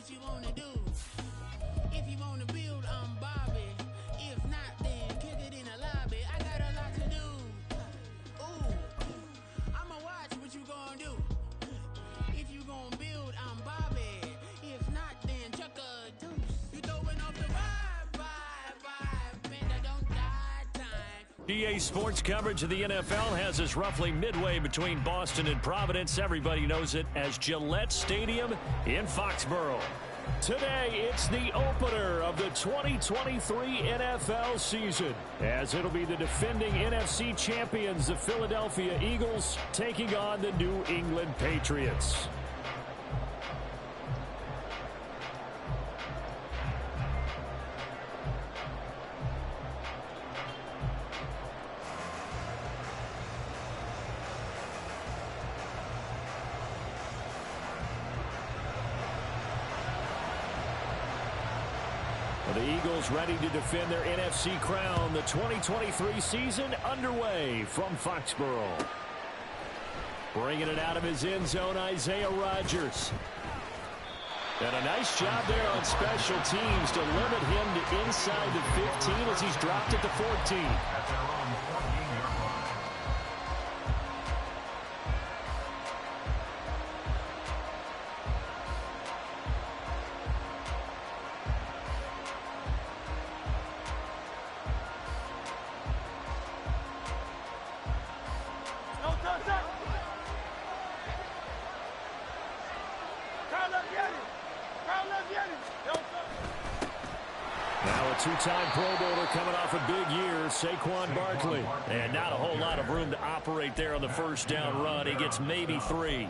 what you wanna do. If you wanna build, I'm Bobby. If not, then kick it in the lobby. I got a lot to do. Ooh, I'ma watch what you gonna do. If you gonna build, I'm Bobby. If not, then chuck a deuce. You throwing off the vibe, and I don't die time. EA Sports coverage of the NFL has us roughly midway between Boston and Providence. Everybody knows it as Gillette Stadium in Foxborough. Today, it's the opener of the 2023 NFL season, as it'll be the defending NFC champions, the Philadelphia Eagles, taking on the New England Patriots. The Eagles ready to defend their NFC crown. The 2023 season underway from Foxborough. Bringing it out of his end zone, Isaiah Rodgers. And a nice job there on special teams to limit him to inside the 15 as he's dropped at the 14. Now a two-time Pro Bowler coming off a big year, Saquon Barkley. And not a whole lot of room to operate there on the first down run. He gets maybe 3.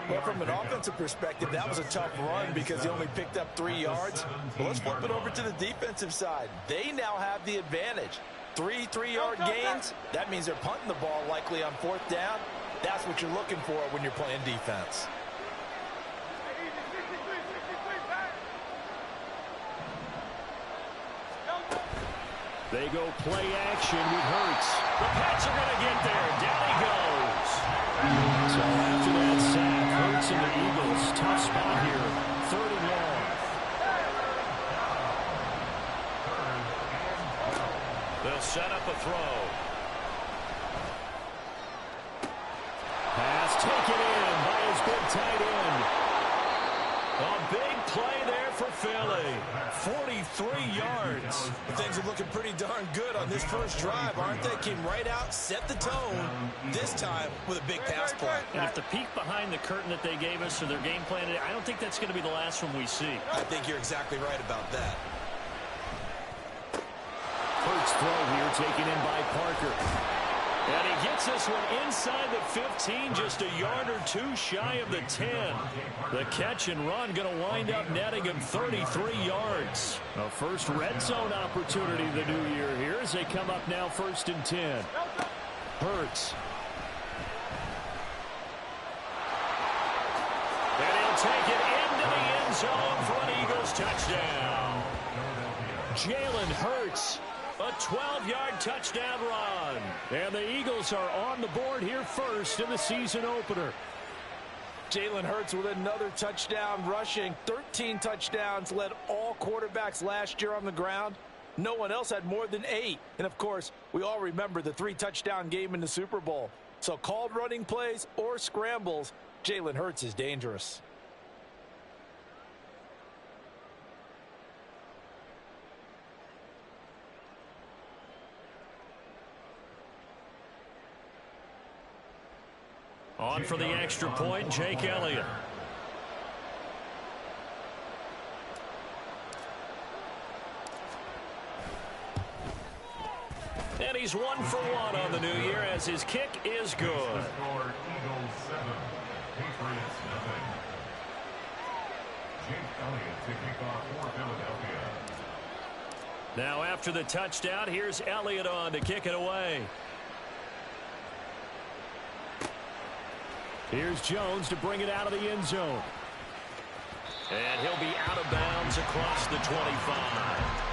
Well, from an offensive perspective, that was a tough run because he only picked up 3 yards. But let's flip it over to the defensive side. They now have the advantage. 3 3-yard gains, that means they're punting the ball likely on 4th down. That's what you're looking for when you're playing defense. They go play action with Hurts. The Pats are going to get there. Down he goes. So after that sack, Hurts and the Eagles, tough spot here. 3rd and long. They'll set up a throw. Pass taken in by his big tight end. A big play there for Philly. 43 yards. Things are looking pretty darn good on this first drive, aren't they? Came right out, set the tone, this time with a big pass play. And if the peek behind the curtain that they gave us or their game plan, I don't think that's going to be the last one we see. I think you're exactly right about that. First throw here taken in by Parker. And he gets this one inside the 15, just a yard or 2 shy of the 10. The catch and run going to wind up netting him 33 yards. A first red zone opportunity the new year here as they come up now 1st and 10. Hurts. And he'll take it into the end zone for an Eagles touchdown. Jalen Hurts. A 12-yard touchdown run. And the Eagles are on the board here first in the season opener. Jalen Hurts with another touchdown rushing. 13 touchdowns, led all quarterbacks last year on the ground. No one else had more than 8. And, of course, we all remember the 3-touchdown game in the Super Bowl. So called running plays or scrambles, Jalen Hurts is dangerous. On for the extra point, Jake Elliott. And he's 1 for 1 on the new year as his kick is good. Now after the touchdown, here's Elliott on to kick it away. Here's Jones to bring it out of the end zone. And he'll be out of bounds across the 25.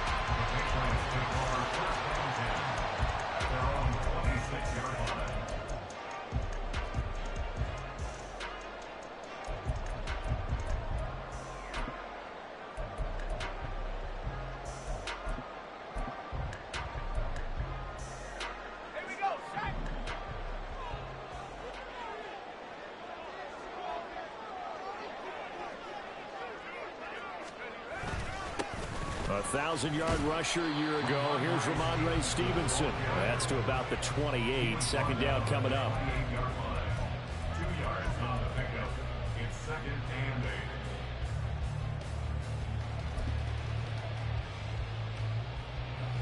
1,000-yard rusher a year ago. Here's Ramondre Stevenson. That's to about the 28. Second down coming up. 2 yards on the pickup. It's second and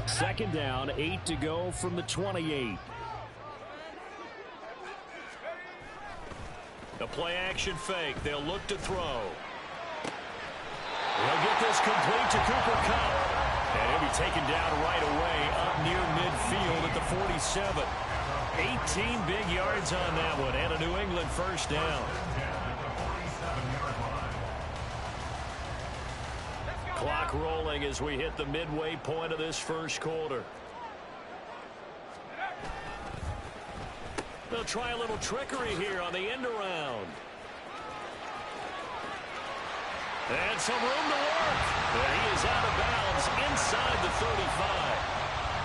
8. Second down, 8 to go from the 28. The play-action fake. They'll look to throw. They'll get this complete to Cooper Kupp. And he'll be taken down right away up near midfield at the 47. 18 big yards on that one and a New England first down. Clock rolling as we hit the midway point of this first quarter. They'll try a little trickery here on the end around. And some room to work. And he is out of bounds inside the 35.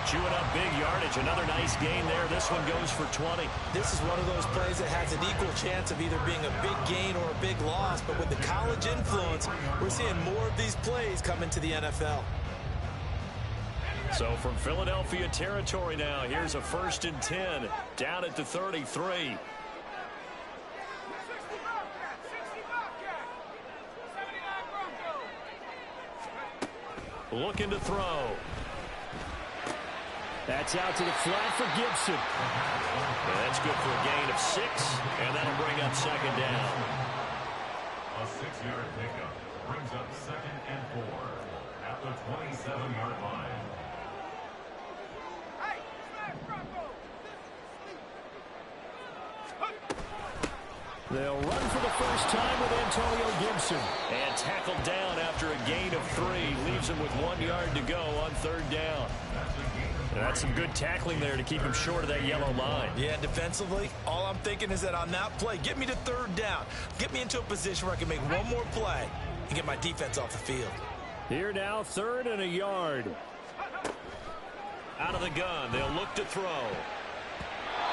Chewing up big yardage. Another nice gain there. This one goes for 20. This is one of those plays that has an equal chance of either being a big gain or a big loss. But with the college influence, we're seeing more of these plays come into the NFL. So from Philadelphia territory now, here's a 1st and 10 down at the 33. Looking to throw. That's out to the flat for Gibson. And that's good for a gain of 6, and that'll bring up second down. A 6-yard pickup brings up second and 4 at the 27-yard line. They'll run for the first time with Antonio Gibson. And tackled down after a gain of 3. Leaves him with 1 yard to go on 3rd down. And that's some good tackling there to keep him short of that yellow line. Yeah, defensively, all I'm thinking is that on that play, get me to 3rd down. Get me into a position where I can make one more play and get my defense off the field. Here now, 3rd and a yard. Out of the gun, they'll look to throw.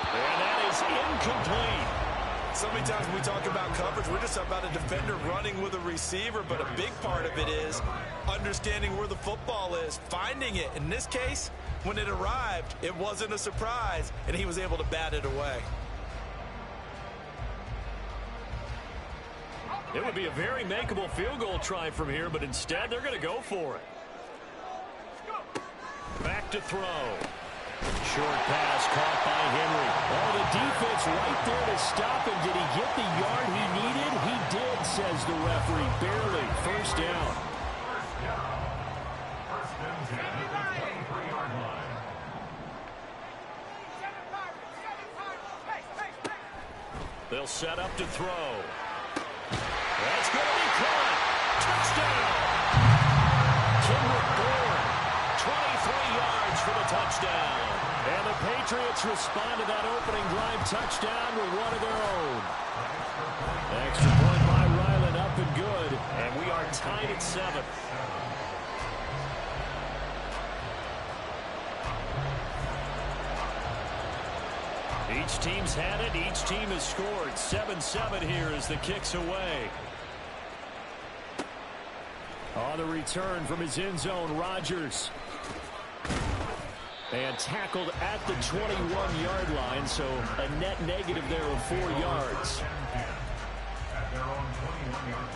And that is incomplete. So many times when we talk about coverage, we're just about a defender running with a receiver, but a big part of it is understanding where the football is, finding it. In this case, when it arrived, it wasn't a surprise, and he was able to bat it away. It would be a very makeable field goal try from here, but instead they're going to go for it. Back to throw. Short pass caught by Henry. Oh, the defense right there to stop him. Did he get the yard he needed? He did, says the referee. Barely. First down. First and 10 at the 23-yard line. They'll set up to throw. That's going to be caught. Touchdown. Kendrick Bourne, 23 yards for the touchdown. And the Patriots respond to that opening drive touchdown with one of their own. Extra point by Ryland, up and good. And we are tied at 7. Each team's had it. Each team has scored. 7-7 here as the kick's away. On the return from his end zone, Rodgers. And tackled at the 21-yard line, so a net negative there of 4 yards. At their own 21-yard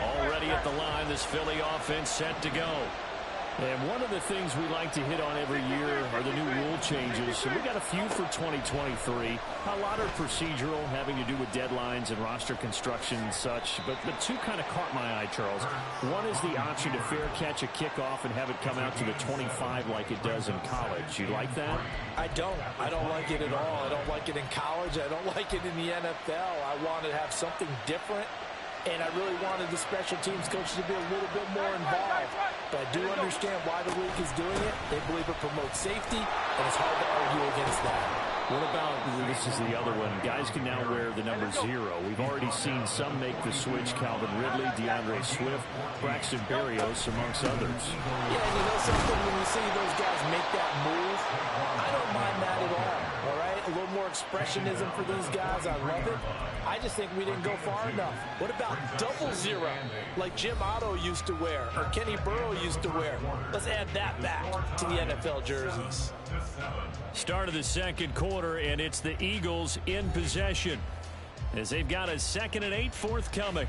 line. Already at the line, this Philly offense set to go. And one of the things we like to hit on every year are the new rule changes. So we got a few for 2023. A lot are procedural, having to do with deadlines and roster construction and such. But the 2 kind of caught my eye, Charles. One is the option to fair catch a kickoff and have it come out to the 25 like it does in college. You like that? I don't like it at all. I don't like it in college. I don't like it in the NFL. I want to have something different. And I really wanted the special teams coaches to be a little bit more involved. But I do understand why the league is doing it. They believe it promotes safety, and it's hard to argue against that. What about, this is the other one, guys can now wear the number 0. We've already seen some make the switch. Calvin Ridley, DeAndre Swift, Braxton Berrios, amongst others. Yeah, and you know something, when you see those guys make that move, I don't mind that at all right? A little more expressionism for these guys. I love it. I just think we didn't go far enough. What about double zero, like Jim Otto used to wear or Kenny Burrow used to wear? Let's add that back to the NFL jerseys. Start of the second quarter, and it's the Eagles in possession as they've got a 2nd and 8 forthcoming.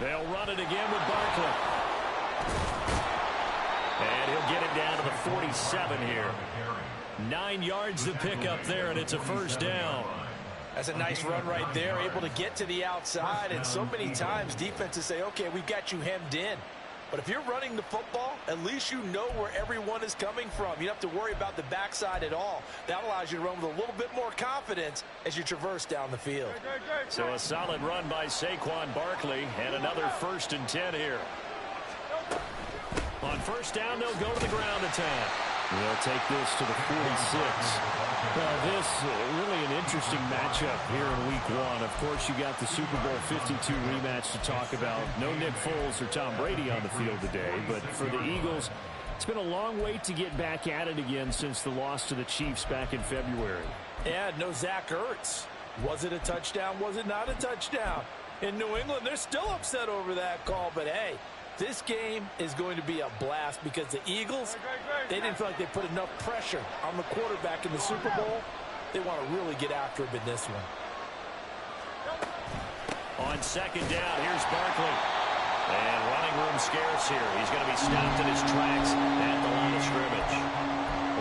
They'll run it again with Barkley. And he'll get it down to the 47 here. 9 yards to pick up there, and it's a first down. That's a nice run right there, able to get to the outside. And so many times defenses say, okay, we've got you hemmed in. But if you're running the football, at least you know where everyone is coming from. You don't have to worry about the backside at all. That allows you to run with a little bit more confidence as you traverse down the field. So a solid run by Saquon Barkley, and another 1st and 10 here. On first down, they'll go to the ground attack. They'll take this to the 46. This really an interesting matchup here in Week 1. Of course, you got the Super Bowl 52 rematch to talk about. No Nick Foles or Tom Brady on the field today, but for the Eagles, it's been a long wait to get back at it again since the loss to the Chiefs back in February. Yeah, no Zach Ertz. Was it a touchdown? Was it not a touchdown? In New England, they're still upset over that call, but hey, this game is going to be a blast because the Eagles, they didn't feel like they put enough pressure on the quarterback in the Super Bowl. They want to really get after him in this one. On second down, here's Barkley. And running room scarce here. He's going to be stopped in his tracks at the line of scrimmage.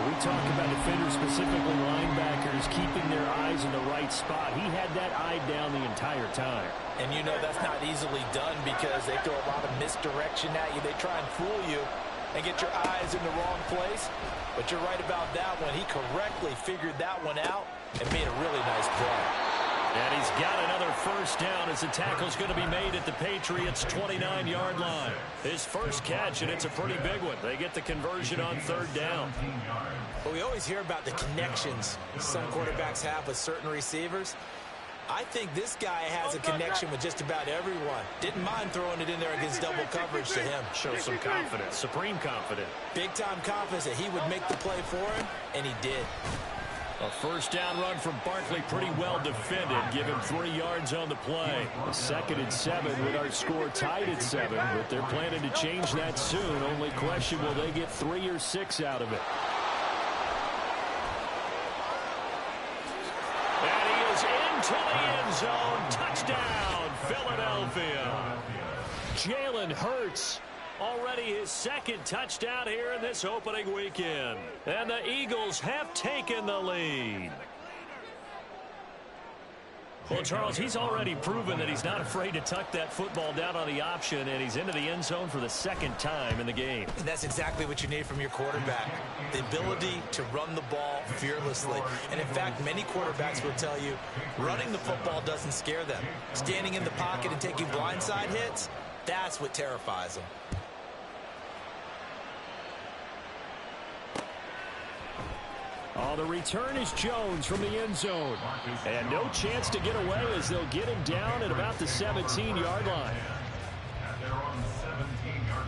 We talk about defenders, specifically linebackers, keeping their eyes in the right spot. He had that eye down the entire time. And you know that's not easily done because they throw a lot of misdirection at you. They try and fool you and get your eyes in the wrong place. But you're right about that one. He correctly figured that one out and made a really nice play. And he's got another first down as the tackle's going to be made at the Patriots' 29-yard line. His first catch, and it's a pretty big one. They get the conversion on third down. Well, we always hear about the connections some quarterbacks have with certain receivers. I think this guy has a connection with just about everyone. Didn't mind throwing it in there against double coverage to him. Shows some confidence, supreme confidence. Big-time confidence that he would make the play for him, and he did. A first down run from Barkley, pretty well defended. Give him 3 yards on the play. A 2nd and 7 with our score tied at 7, but they're planning to change that soon. Only question, will they get 3 or 6 out of it? And he is into the end zone. Touchdown, Philadelphia. Jalen Hurts. Already his 2nd touchdown here in this opening weekend. And the Eagles have taken the lead. Well, Charles, he's already proven that he's not afraid to tuck that football down on the option, and he's into the end zone for the 2nd time in the game. And that's exactly what you need from your quarterback. The ability to run the ball fearlessly. And in fact, many quarterbacks will tell you running the football doesn't scare them. Standing in the pocket and taking blindside hits, that's what terrifies them. Oh, the return is Jones from the end zone. And no chance to get away as they'll get him down at about the 17-yard line. And they're on the 17-yard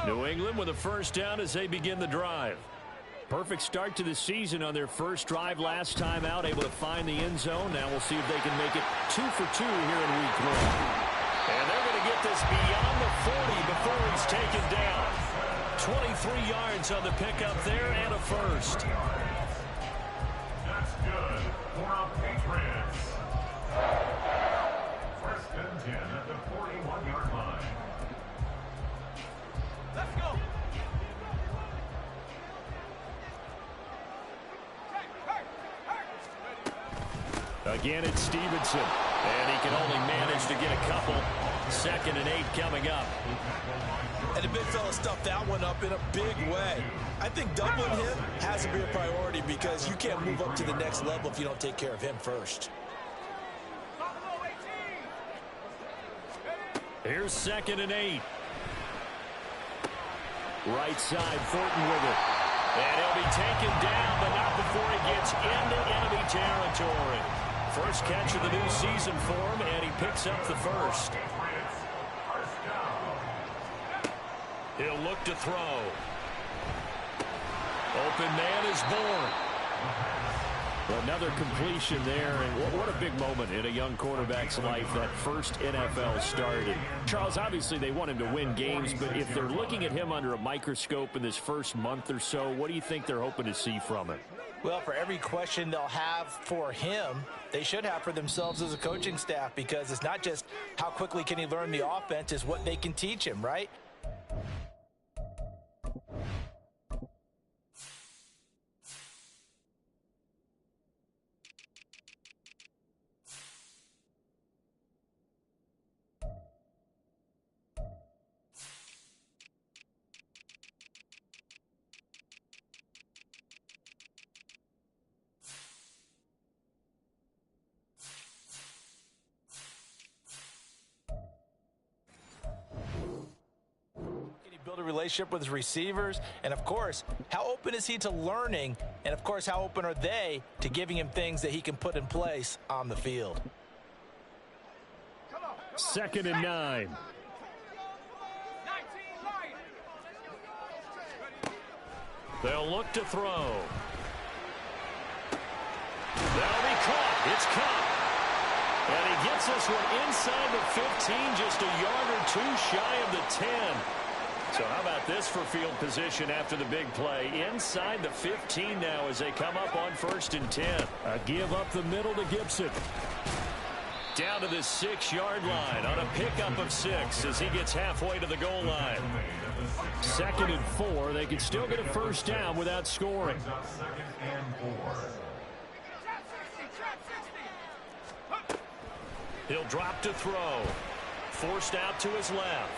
line. New England with a first down as they begin the drive. Perfect start to the season on their first drive last time out, able to find the end zone. Now we'll see if they can make it 2 for 2 here in Week 1. And they're going to get this beyond the 40 before he's taken down. 23 yards on the pickup there and a first. That's good for our Patriots. 1st and 10 at the 41-yard line. Let's go. Again, it's Stevenson. And he can only manage to get a couple. 2nd and 8 coming up. And the big fella stuffed that one up in a big way. I think doubling him has to be a priority because you can't move up to the next level if you don't take care of him first. Here's 2nd and 8. Right side, Thornton with it. And he'll be taken down, but not before he gets into enemy territory. First catch of the new season for him, and he picks up the first. He'll look to throw. Open man is born. Another completion there, and what a big moment in a young quarterback's life, that first NFL start. And Charles, obviously they want him to win games, but if they're looking at him under a microscope in this first month or so, what do you think they're hoping to see from him? Well, for every question they'll have for him, they should have for themselves as a coaching staff, because it's not just how quickly can he learn the offense, it's what they can teach him, right? Build a relationship with his receivers, and of course, how open is he to learning, and of course, how open are they to giving him things that he can put in place on the field? 2nd and 9. They'll look to throw. That'll be caught. It's caught. And he gets this one inside the 15, just a yard or two shy of the 10. So how about this for field position after the big play? Inside the 15 now as they come up on 1st and 10. A give up the middle to Gibson. Down to the 6-yard line on a pickup of 6 as he gets halfway to the goal line. 2nd and 4. They can still get a first down without scoring. He'll drop to throw. Forced out to his left.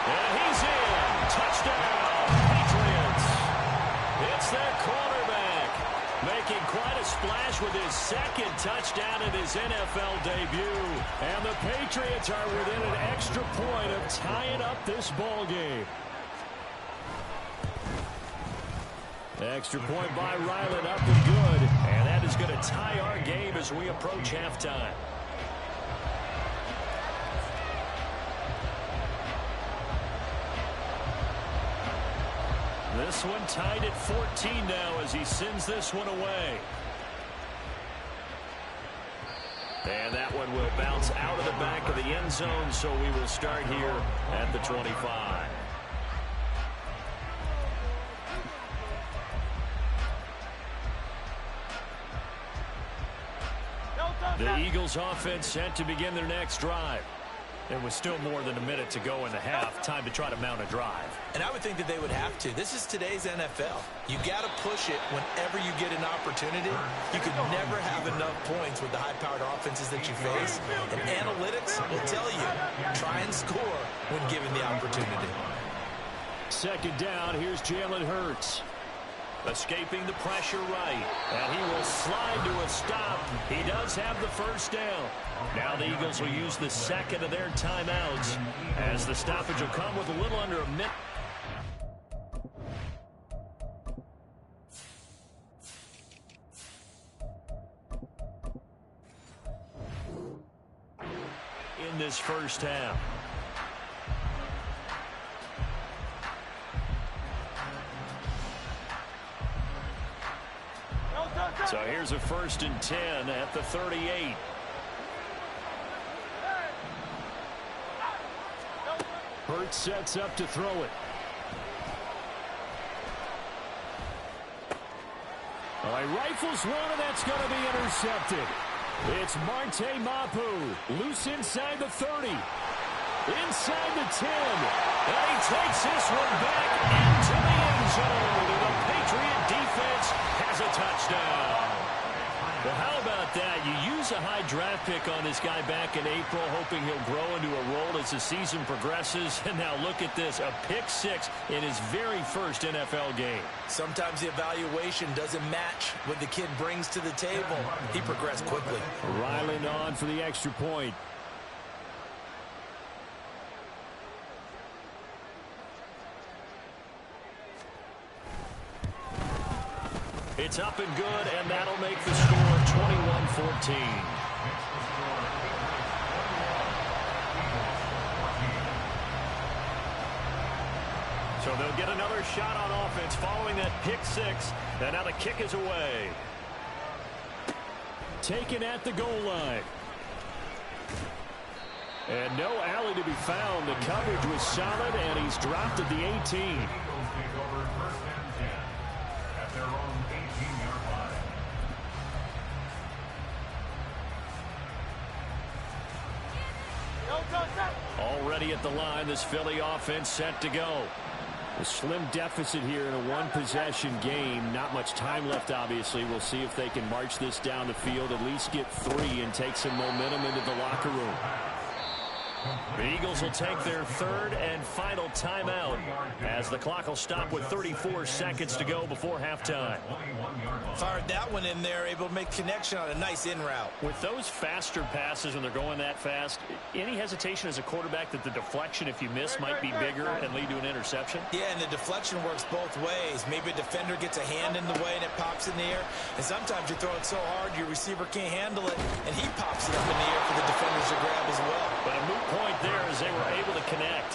And he's in. Touchdown, Patriots. It's their quarterback, making quite a splash with his 2nd touchdown in his NFL debut. And the Patriots are within an extra point of tying up this ball game. Extra point by Ryland, up and good. And that is going to tie our game as we approach halftime. This one tied at 14 now as he sends this one away. And that one will bounce out of the back of the end zone, so we will start here at the 25. The Eagles offense set to begin their next drive. There was still more than a minute to go in the half. Time to try to mount a drive. And I would think that they would have to. This is today's NFL. You got to push it whenever you get an opportunity. You could never have enough points with the high-powered offenses that you face. And analytics will tell you, try and score when given the opportunity. 2nd down, here's Jalen Hurts. Escaping the pressure right. And he will slide to a stop. He does have the first down. Now the Eagles will use the 2nd of their timeouts as the stoppage will come with a little under a minute. In this first half. So here's a 1st and 10 at the 38. Hurts sets up to throw it. All right, rifles one, and that's going to be intercepted. It's Marte Mapu, loose inside the 30, inside the 10, and he takes this one back into the end zone. The Patriot defense has a touchdown. Well, how about that? You use a high draft pick on this guy back in April, hoping he'll grow into a role as the season progresses. And now look at this, a pick 6 in his very first NFL game. Sometimes the evaluation doesn't match what the kid brings to the table. He progressed quickly. Ryland on for the extra point. It's up and good, and that'll make the score 21-14. So they'll get another shot on offense following that pick six. And now the kick is away. Taken at the goal line. And no alley to be found. The coverage was solid, and he's dropped at the 18. Eagles take over 1st and 10 at their own 18-yard line. Already at the line, this Philly offense set to go. A slim deficit here in a one-possession game. Not much time left, obviously. We'll see if they can march this down the field, at least get 3 and take some momentum into the locker room. The Eagles will take their 3rd and final timeout as the clock will stop with 34 seconds to go before halftime. Fired that one in there, able to make connection on a nice in route. With those faster passes when they're going that fast, any hesitation as a quarterback that the deflection, if you miss, might be bigger and lead to an interception? Yeah, and the deflection works both ways. Maybe a defender gets a hand in the way and it pops in the air. And sometimes you throw it so hard your receiver can't handle it, and he pops it up in the air for the defenders to grab as well. But a moot point there as they were able to connect.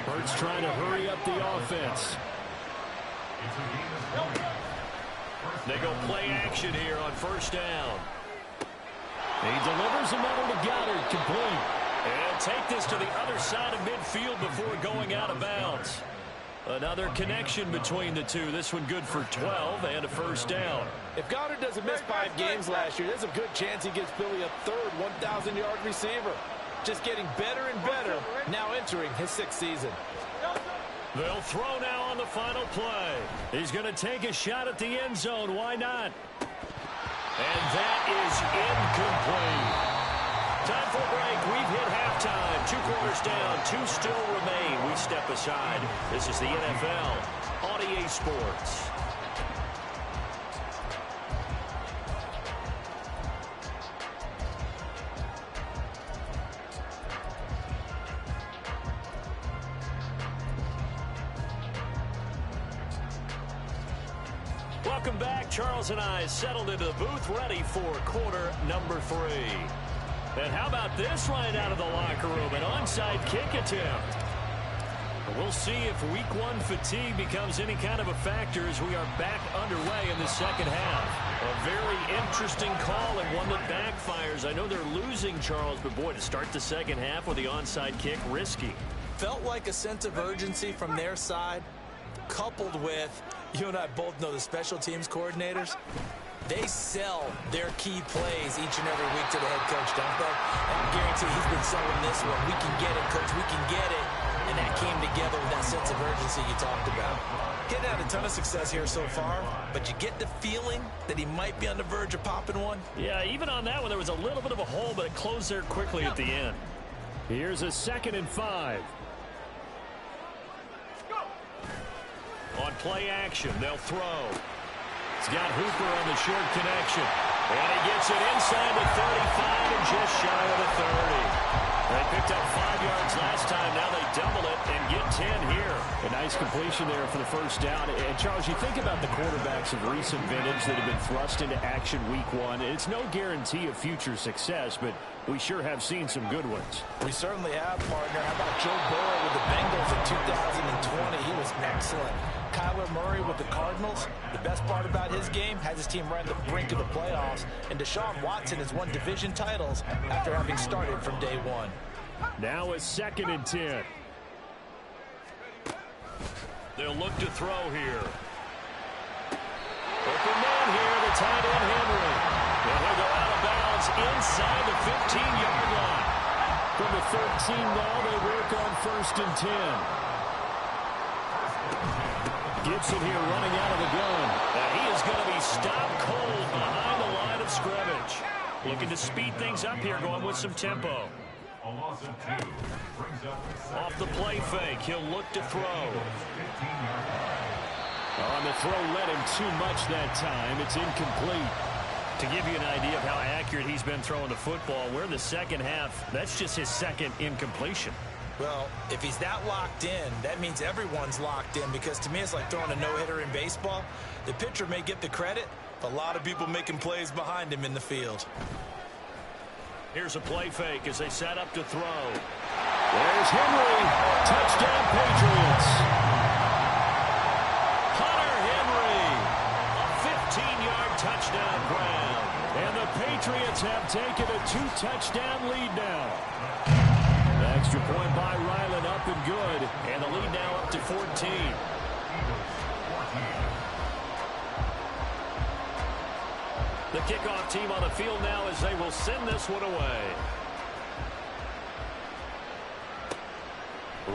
Hurts trying to hurry up the offense. They go play action here on 1st down. He delivers another to Goddard, complete. And take this to the other side of midfield before going out of bounds. Another connection between the two. This one good for 12 and a 1st down. If Goddard doesn't miss 5 games last year, there's a good chance he gives Billy a 3rd 1,000-yard receiver. Just getting better and better, now entering his 6th season. They'll throw now on the final play. He's going to take a shot at the end zone. Why not? And that is incomplete. Time for a break. We've hit halftime. 2 quarters down. 2 still remain. We step aside. This is the NFL on EA Sports. Welcome back. Charles and I settled into the booth, ready for quarter number 3. And how about this right out of the locker room? An onside kick attempt. We'll see if week 1 fatigue becomes any kind of a factor as we are back underway in the second half. A very interesting call and one that backfires. I know they're losing, Charles, but boy, to start the second half with the onside kick, risky. Felt like a sense of urgency from their side, coupled with, you and I both know the special teams coordinators, they sell their key plays each and every week to the head coach, don't they? And I guarantee he's been selling this one. We can get it, coach, we can get it. And that came together with that sense of urgency you talked about. Getting out a ton of success here so far, but you get the feeling that he might be on the verge of popping one. Yeah, even on that one, there was a little bit of a hole, but it closed there quickly at the end. Here's a 2nd and 5. On play action, they'll throw. He's got Hooper on the short connection. And he gets it inside the 35 and just shy of the 30. They picked up 5 yards last time. Now they double it and get 10 here. A nice completion there for the 1st down. And, Charles, you think about the quarterbacks of recent vintage that have been thrust into action week 1. It's no guarantee of future success, but we sure have seen some good ones. We certainly have, partner. How about Joe Burrow with the Bengals in 2020? He was excellent. Kyler Murray with the Cardinals. The best part about his game, has his team right on the brink of the playoffs. And Deshaun Watson has won division titles after having started from day 1. Now a 2nd and 10. They'll look to throw here. Open man here, the tight end Henry. And he'll go out of bounds inside the 15-yard line. From the 13 now, they work on 1st and 10. Gibson here running out of the gun. And he is going to be stopped cold behind the line of scrimmage. Looking to speed things up here, going with some tempo. A loss of 2 brings up Off the play fake, he'll look to throw. 15-yard line. On the throw led him too much that time. It's incomplete. To give you an idea of how accurate he's been throwing the football, we're in the second half. That's just his 2nd incompletion. Well, if he's that locked in, that means everyone's locked in, because to me it's like throwing a no-hitter in baseball. The pitcher may get the credit, A lot of people making plays behind him in the field. Here's a play fake as they set up to throw. There's Henry. Touchdown, Patriots. Hunter Henry. A 15-yard touchdown grab. And the Patriots have taken a 2-touchdown lead now. The extra point by Ryland up and good. And the lead now up to 14. The kickoff team on the field now as they will send this one away.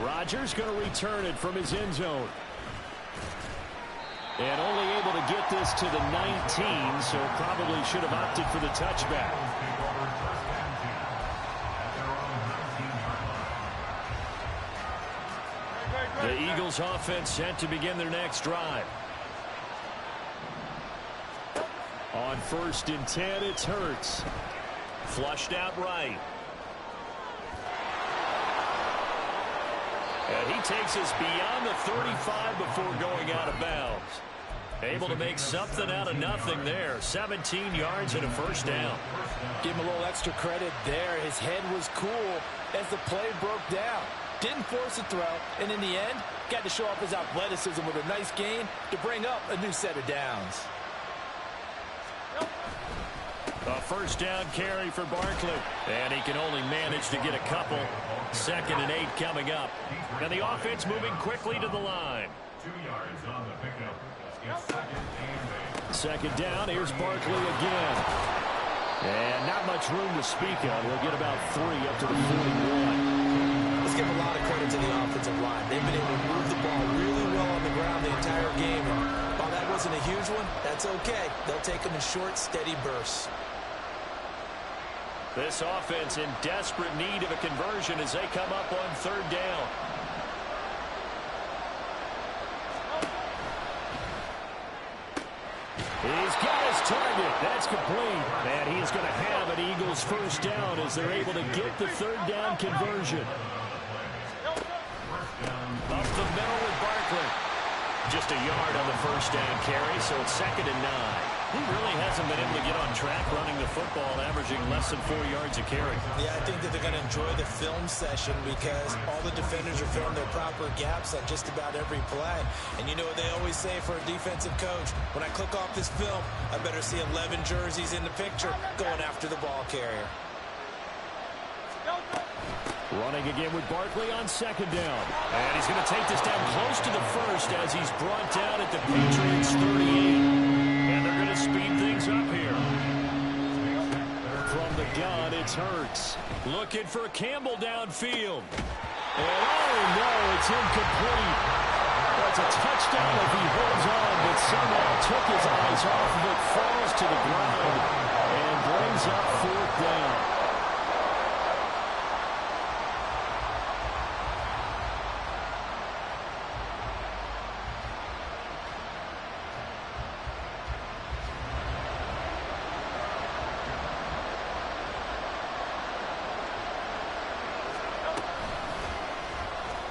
Rodgers going to return it from his end zone. And only able to get this to the 19, so probably should have opted for the touchback. The Eagles offense set to begin their next drive. On 1st and 10, it's Hurts. Flushed out right. And he takes us beyond the 35 before going out of bounds. Able to make something out of nothing there. 17 yards and a first down. Give him a little extra credit there. His head was cool as the play broke down. Didn't force a throw, and in the end, got to show off his athleticism with a nice gain to bring up a new set of downs. A first down carry for Barkley. And he can only manage to get a couple. 2nd and 8 coming up. And the offense moving quickly to the line. 2 yards on the pickup. It's 2nd and 8. 2nd down. Here's Barkley again. And not much room to speak of. We'll get about 3 up to the 41. Let's give a lot of credit to the offensive line. They've been able to move the ball really well on the ground the entire game. And while that wasn't a huge one, that's okay. They'll take them in short, steady bursts. This offense in desperate need of a conversion as they come up on 3rd down. He's got his target. That's complete. And he is going to have an Eagles first down as they're able to get the 3rd down conversion. Up the middle with Barkley. Just a yard on the first down carry, so it's 2nd and 9. He really hasn't been able to get on track running the football, averaging less than 4 yards a carry. Yeah, I think that they're going to enjoy the film session because all the defenders are filling their proper gaps on just about every play. And you know what they always say for a defensive coach? When I click off this film, I better see 11 jerseys in the picture going after the ball carrier. Running again with Barkley on 2nd down. And he's going to take this down close to the first as he's brought down at the Patriots 38. And they're going to speed things up here. From the gun, it's Hurts. Looking for Campbell downfield. And oh no, it's incomplete. That's a touchdown if he holds on, but somehow took his eyes off of it, falls to the ground, and brings up 4th down.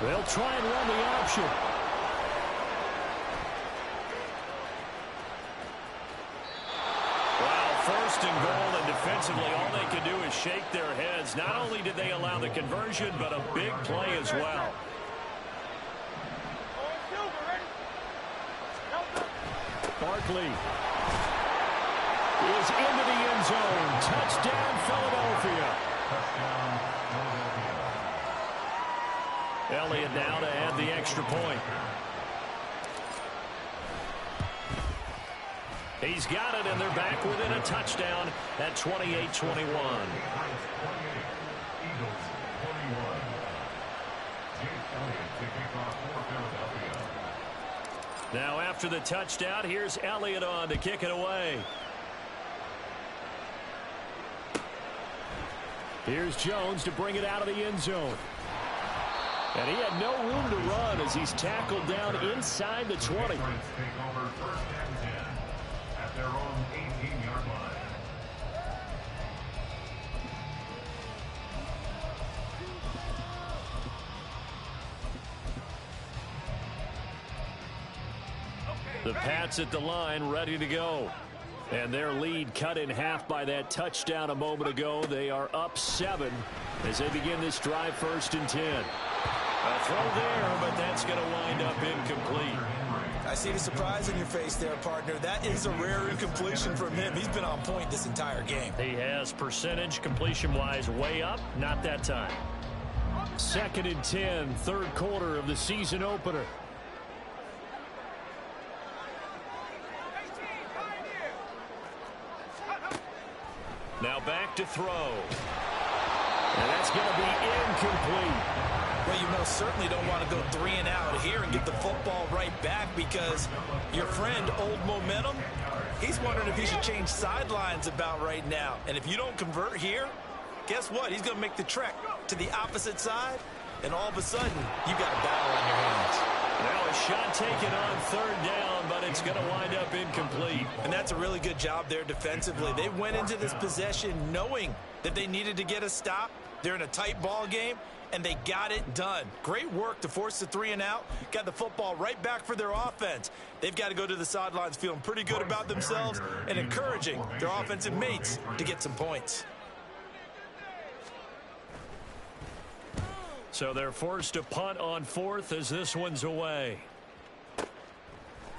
They'll try and run the option. Well, 1st and goal, and defensively, all they can do is shake their heads. Not only did they allow the conversion, but a big play as well. Barkley is into the end zone. Touchdown, Philadelphia. Touchdown, Philadelphia. Elliott now to add the extra point. He's got it, and they're back within a touchdown at 28-21. Now after the touchdown, here's Elliott on to kick it away. Here's Jones to bring it out of the end zone. And he had no room to run as he's tackled down inside the 20. At their own 18-yard line. The Pats at the line, ready to go. And their lead cut in half by that touchdown a moment ago. They are up 7 as they begin this drive, 1st and 10. A throw there, but that's going to wind up incomplete. I see the surprise in your face there, partner. That is a rare incompletion from him. He's been on point this entire game. He has percentage completion-wise way up, not that time. 2nd and 10, 3rd quarter of the season opener. Now back to throw. And that's going to be incomplete. Well, you most certainly don't want to go 3 and out here and get the football right back, because your friend, Old Momentum, he's wondering if he should change sidelines about right now. And if you don't convert here, guess what? He's going to make the trek to the opposite side, and all of a sudden, you got a battle on your hands. Now a shot taken on 3rd down, but it's going to wind up incomplete. And that's a really good job there defensively. They went into this possession knowing that they needed to get a stop. They're in a tight ball game, and they got it done. Great work to force the 3 and out. Got the football right back for their offense. They've got to go to the sidelines feeling pretty good about themselves and encouraging their offensive mates to get some points. So they're forced to punt on 4th as this one's away.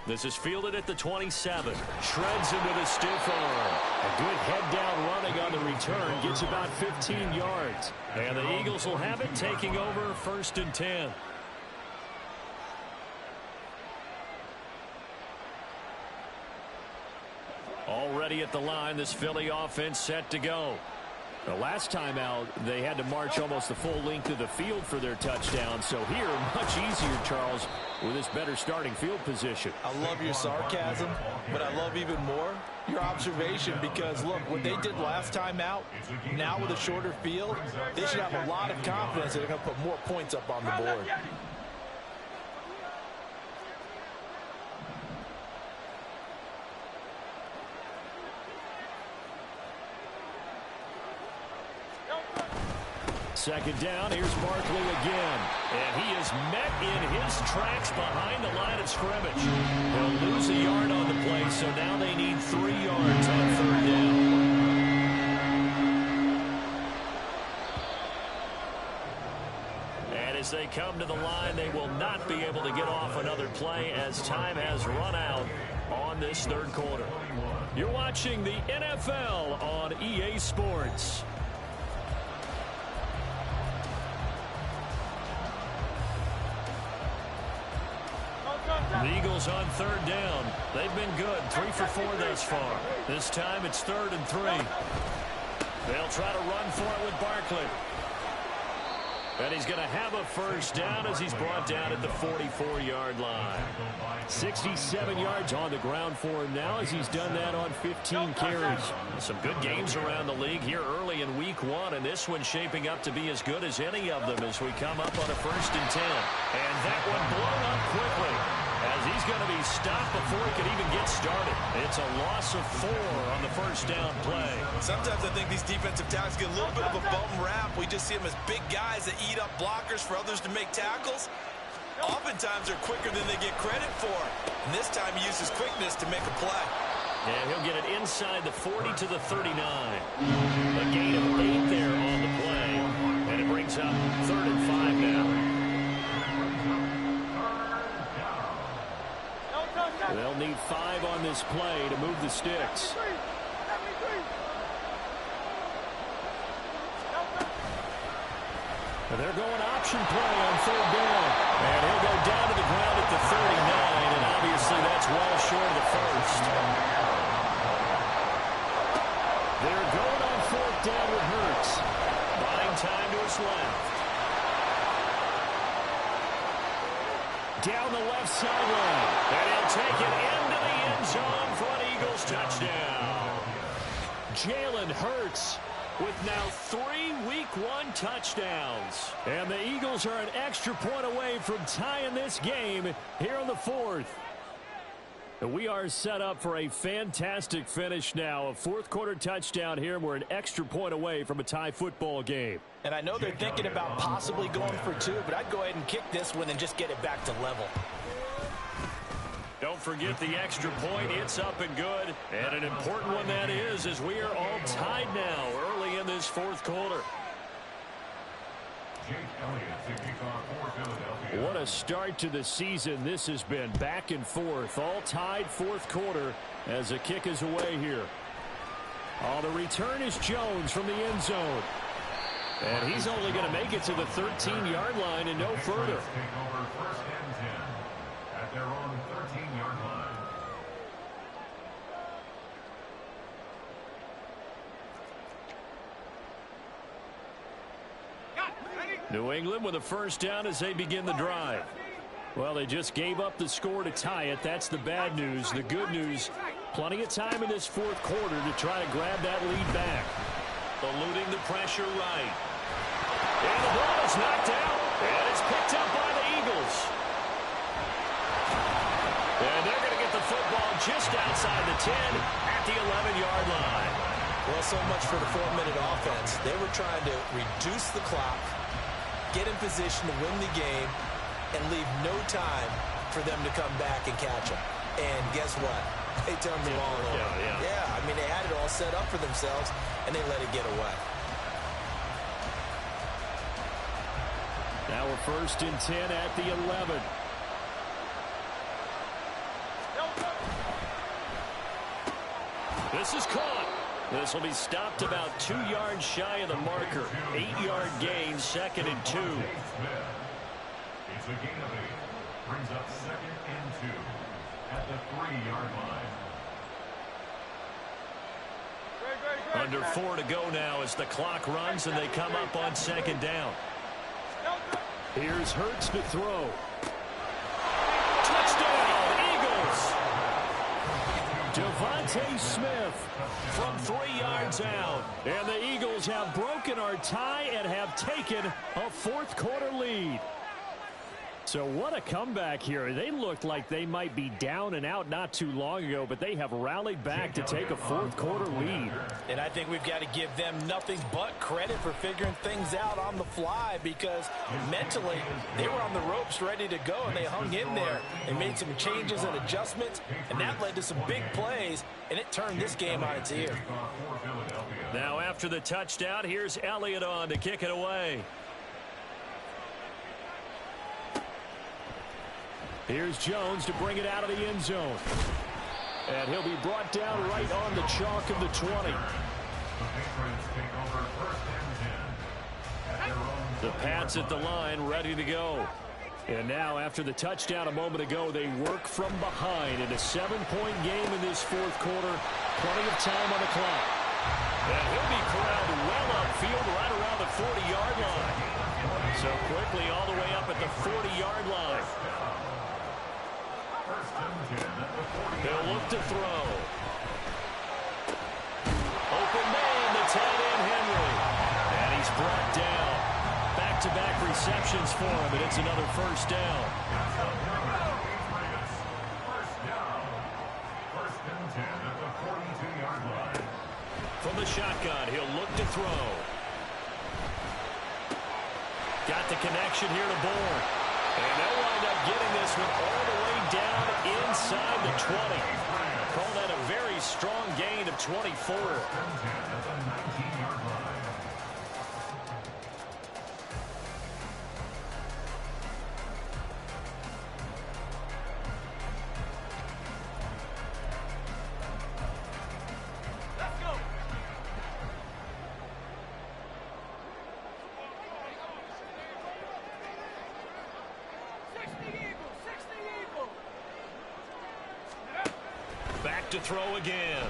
This is fielded at the 27. Shreds into the stiff arm. A good head-down running on the return. Gets about 15 yards. And the Eagles will have it, taking over 1st and 10. Already at the line, this Philly offense set to go. The last time out, they had to march almost the full length of the field for their touchdown. So here, much easier, Charles, with this better starting field position. I love your sarcasm, but I love even more your observation, because, look, what they did last time out, now with a shorter field, they should have a lot of confidence that they're going to put more points up on the board. Second down, here's Barkley again. And he is met in his tracks behind the line of scrimmage. They'll lose a yard on the play, so now they need 3 yards on 3rd down. And as they come to the line, they will not be able to get off another play as time has run out on this 3rd quarter. You're watching the NFL on EA Sports. The Eagles on 3rd down. They've been good, 3 for 4 thus far. This time it's 3rd and 3. They'll try to run for it with Barkley. And he's going to have a 1st down as he's brought down at the 44-yard line. 67 yards on the ground for him now as he's done that on 15 carries. Some good games around the league here early in Week 1, and this one's shaping up to be as good as any of them as we come up on a 1st and 10. And that one blown up quickly, as he's going to be stopped before he can even get started. It's a loss of 4 on the 1st down play. Sometimes I think these defensive tackles get a little bit of a bum rap. We just see them as big guys that eat up blockers for others to make tackles. Oftentimes they're quicker than they get credit for. And this time he uses quickness to make a play. And he'll get it inside the 40 to the 39. A gain of 8 there on the play. And it brings up 3rd and 5 now. They'll need 5 on this play to move the sticks. They're going option play on 3rd down. And he'll go down to the ground at the 39, and obviously that's well short of the 1st. They're going on 4th down with Hurts. Buying time to his left. Down the left sideline. And he'll take it into the end zone for an Eagles touchdown. Jalen Hurts with now 3 Week 1 touchdowns. And the Eagles are an extra point away from tying this game here in the 4th. We are set up for a fantastic finish now. A 4th quarter touchdown here, and we're an extra point away from a tie football game. And I know they're thinking about possibly going for 2, but I'd go ahead and kick this one and just get it back to level. Don't forget the extra point. It's up and good. And an important one that is, as we are all tied now early in this fourth quarter. What a start to the season this has been. Back and forth, all tied fourth quarter as the kick is away here. Oh, the return is Jones from the end zone. And he's only going to make it to the 13-yard line and no further. Take over first and 10 at their own 13-yard line. New England with a first down as they begin the drive. Well, they just gave up the score to tie it. That's the bad news. The good news, plenty of time in this fourth quarter to try to grab that lead back. Eluding the pressure right. And the ball is knocked out. And it's picked up by the Eagles. And they're going to get the football just outside the 10 at the 11-yard line. Well, so much for the 4-minute offense. They were trying to reduce the clock, get in position to win the game, and leave no time for them to come back and catch them. And guess what? They turned the ball over. Yeah, I mean, they had it all set up for themselves, and they let it get away. Now we're first and 10 at the 11. This is caught. This will be stopped about 2 yards shy of the marker. 8-yard gain, second and 2. It's a gain of 8. Brings up second and 2 at the 3-yard line. Under 4 to go now as the clock runs and they come up on second down. Here's Hurts to throw. Touchdown, Eagles! Devontae Smith from 3 yards out. And the Eagles have broken our tie and have taken a fourth quarter lead. So what a comeback here. They looked like they might be down and out not too long ago, but they have rallied back to take a fourth quarter lead. And I think we've got to give them nothing but credit for figuring things out on the fly, because mentally they were on the ropes ready to go, and they hung in there and made some changes and adjustments, and that led to some big plays, and it turned this game on its ear. Now after the touchdown, here's Elliott on to kick it away. Here's Jones to bring it out of the end zone. And he'll be brought down right on the chalk of the 20. The Pats at the line, ready to go. And now, after the touchdown a moment ago, they work from behind in a 7-point game in this fourth quarter. Plenty of time on the clock. And he'll be corralled well upfield right around the 40-yard line. So quickly all the way up at the 40-yard line. They'll look to throw. Open man, the tight end Henry. And he's brought down. Back-to-back receptions for him, and it's another first down. First and 10 at the 42-yard line. From the shotgun, he'll look to throw. Got the connection here to Bourne. And they'll wind up getting this one all the way down inside the 20. Call that a very strong gain of 24. To throw again.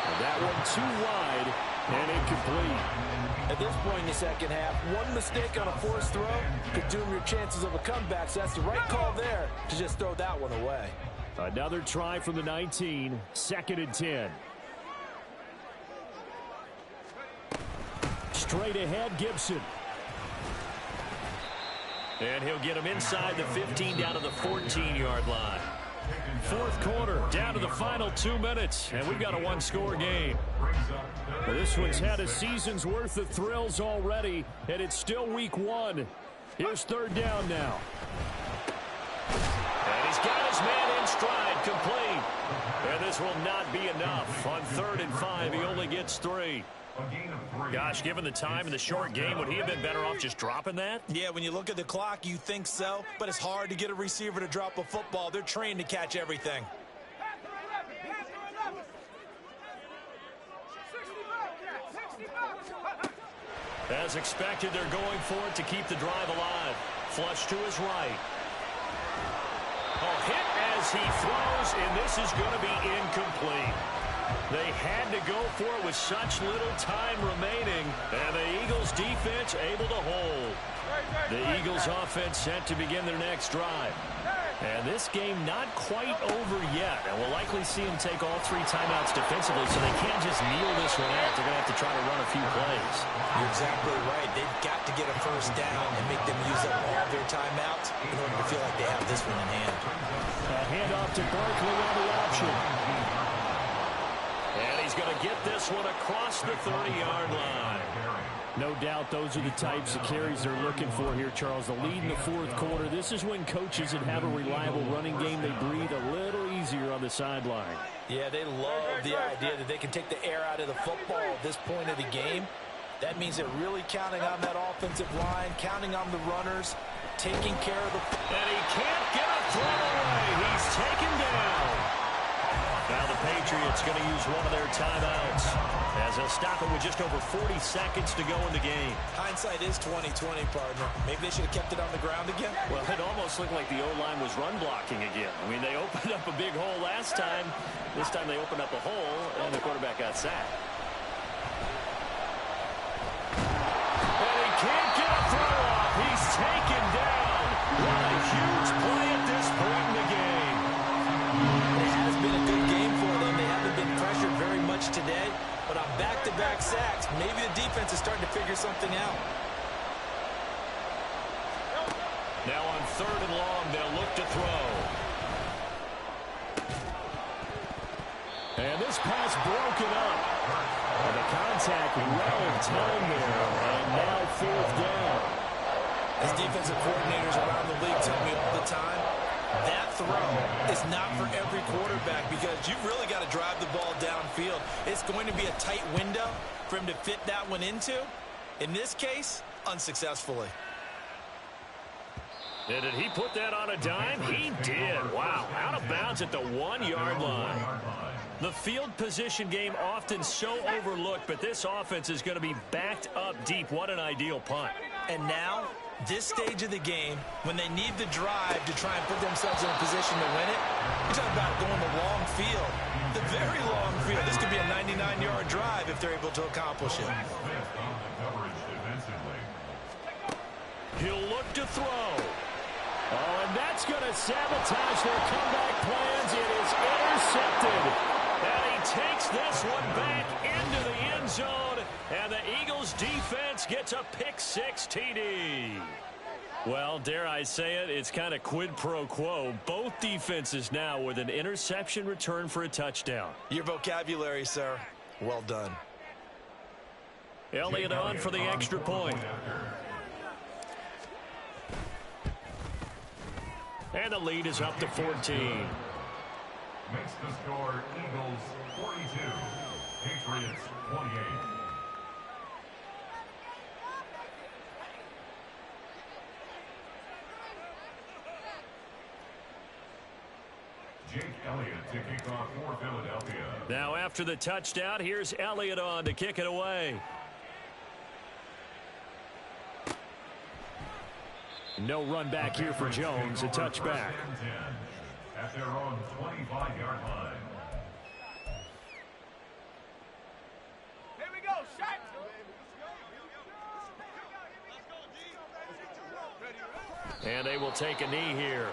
And that one too wide and incomplete. At this point in the second half, one mistake on a forced throw could doom your chances of a comeback. So that's the right call there to just throw that one away. Another try from the 19, second and 10. Straight ahead, Gibson. And he'll get him inside the 15 down to the 14-yard line. Fourth quarter, down to the final 2 minutes, and we've got a one-score game. Well, this one's had a season's worth of thrills already, and it's still week 1. Here's third down now. And he's got incomplete. And this will not be enough. On 3rd and 5, he only gets 3. Gosh, given the time and the short game, would he have been better off just dropping that? Yeah, when you look at the clock, you think so. But it's hard to get a receiver to drop a football. They're trained to catch everything. As expected, they're going for it to keep the drive alive. Flush to his right. Hit as he throws, and this is going to be incomplete. They had to go for it with such little time remaining, and the Eagles defense able to hold. The Eagles offense set to begin their next drive. And this game not quite over yet, and we'll likely see them take all 3 timeouts defensively, so they can't just kneel this one out. They're going to have to try to run a few plays. You're exactly right. They've got to get a first down and make them use up all their timeouts in order to feel like they have this one in hand. A handoff to Barkley on the option. And he's going to get this one across the 30-yard line. No doubt those are the types of carries they're looking for here, Charles. The lead in the 4th quarter. This is when coaches that have a reliable running game, they breathe a little easier on the sideline. Yeah, they love the idea that they can take the air out of the football at this point of the game. That means they're really counting on that offensive line, counting on the runners, taking care of the... And he can't get a throw away. He's taken down. Now the Patriots going to use one of their timeouts as they'll stop it with just over 40 seconds to go in the game. Hindsight is 20/20, partner. Maybe they should have kept it on the ground again. Well, it almost looked like the O-line was run blocking again. I mean, they opened up a big hole last time. This time they opened up a hole, and the quarterback got sacked. And he can't get a throw off. He's taken down. What a huge play at this point in the game. It has been a good game for them. They haven't been pressured very much today, but on back-to-back sacks, maybe the defense is starting to figure something out. Now on 3rd and long, they'll look to throw. And this pass broken up. And the contact well timed there, and now 4th down. As defensive coordinators around the league tell me all the time, that throw is not for every quarterback because you've really got to drive the ball downfield. It's going to be a tight window for him to fit that one into. In this case, unsuccessfully. And did he put that on a dime? He did. Wow. Out of bounds at the 1-yard line. The field position game often so overlooked, but this offense is going to be backed up deep. What an ideal punt. And now, this stage of the game, when they need the drive to try and put themselves in a position to win it, you're talking about going the long field, the very long field. This could be a 99-yard drive if they're able to accomplish it. He'll look to throw. Oh, and that's going to sabotage their comeback plans. It is intercepted. And he takes this one back into the end zone. And the Eagles defense gets a pick-6 TD. Well, dare I say it, it's kind of quid pro quo. Both defenses now with an interception return for a touchdown. Your vocabulary, sir. Well done. Elliott on for the extra point. And the lead is up to 14. Makes the score Eagles 42, Patriots 28. Jake Elliott to kick off for Philadelphia. Now after the touchdown, here's Elliott on to kick it away. No run back here for Jones, a touchback. At their own 25-yard line. Here we go, shot. And they will take a knee here.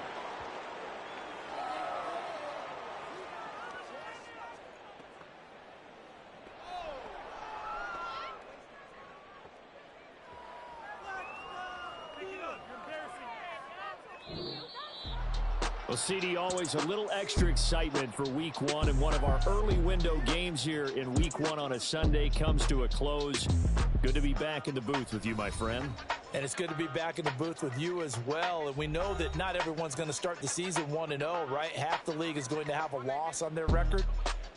Well, CD, always a little extra excitement for Week 1, and one of our early window games here in Week 1 on a Sunday comes to a close. Good to be back in the booth with you, my friend. And it's good to be back in the booth with you as well. And we know that not everyone's going to start the season 1-0, right? Half the league is going to have a loss on their record.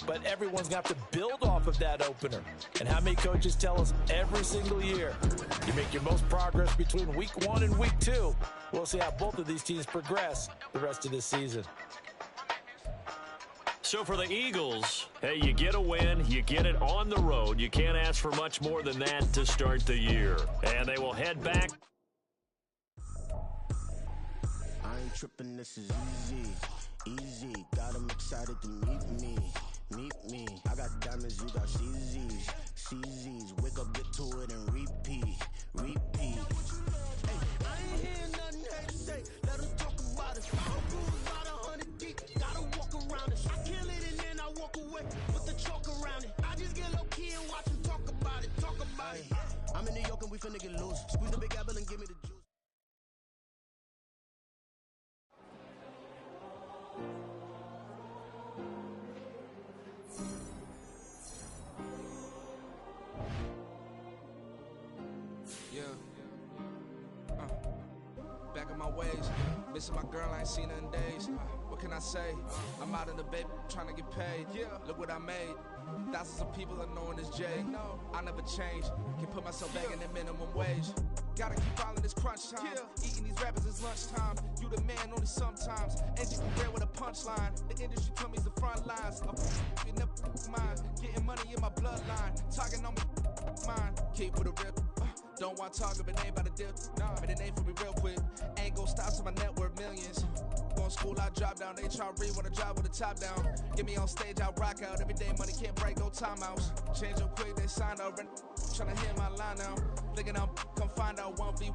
But everyone's going to have to build off of that opener. And how many coaches tell us every single year, you make your most progress between week 1 and week 2. We'll see how both of these teams progress the rest of this season. So for the Eagles, hey, you get a win, you get it on the road. You can't ask for much more than that to start the year. And they will head back. I ain't tripping, this is easy, easy. Got them excited to meet me. I got diamonds, you got CZs. Wake up, get to it, and repeat. Hey, I ain't hearing nothing they say. Let them talk about it. I'm cruising about 100 deep. Gotta walk around it. I kill it and then I walk away with the chalk around it. I just get low key and watch them talk about it. I'm in New York and we finna get loose. Squeeze the big apple and give me the juice. Back on my ways, missing my girl, I ain't seen her in days. What can I say? I'm out in the baby, trying to get paid. Look what I made. Thousands of people are knowing this Jay. I never change. Can put myself back in the minimum wage. Gotta keep following this crunch time. Eating these rappers is lunchtime. You the man only sometimes. Engine career with a punchline. The industry told me the front lines. You never mine. Getting money in my bloodline. Talking on me, mine. Keep with a rip. Don't want to talk if it ain't about a deal. But it ain't for me real quick. Ain't gon' stop so my net worth millions. Going school, I drop down. They try to read when I drive with the top down. Get me on stage, I rock out. Every day money can't break, no timeouts. Change up quick, they signed up. Tryna hit my line now. Thinking I'm come find out 1v1.